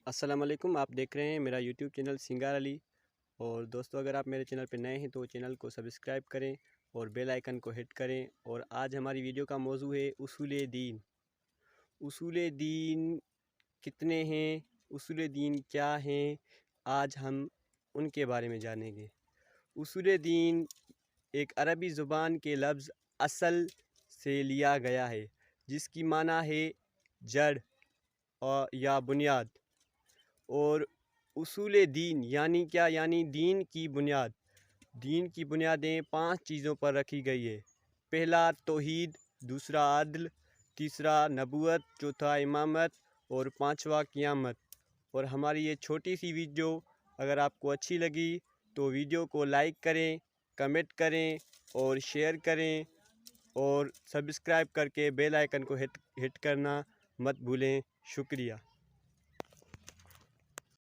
السلام علیکم، آپ دیکھ رہے ہیں میرا یوٹیوب چینل سنگار علی۔ اور دوستو، اگر آپ میرے چینل پہ نئے ہیں تو چینل کو سبسکرائب کریں اور بیل آئیکن کو ہٹ کریں۔ اور آج ہماری ویڈیو کا موضوع ہے اصول دین۔ اصول دین کتنے ہیں، اصول دین کیا ہیں، آج ہم ان کے بارے میں جانیں گے۔ اصول دین ایک عربی زبان کے لفظ اصل سے لیا گیا ہے، جس کی معنی ہے جڑ یا بنیاد۔ اور اصول دین یعنی کیا؟ یعنی دین کی بنیاد۔ دین کی بنیادیں 5 چیزوں پر رکھی گئی ہے۔ پہلا توحید، دوسرا عدل، تیسرا نبوت، چوتھا امامت اور پانچواں قیامت۔ اور ہماری یہ چھوٹی سی ویڈیو اگر آپ کو اچھی لگی تو ویڈیو کو لائک کریں، کمنٹ کریں اور شیئر کریں، اور سبسکرائب کر کے بیل آئیکن کو ہٹ کرنا مت بھولیں۔ شکریہ۔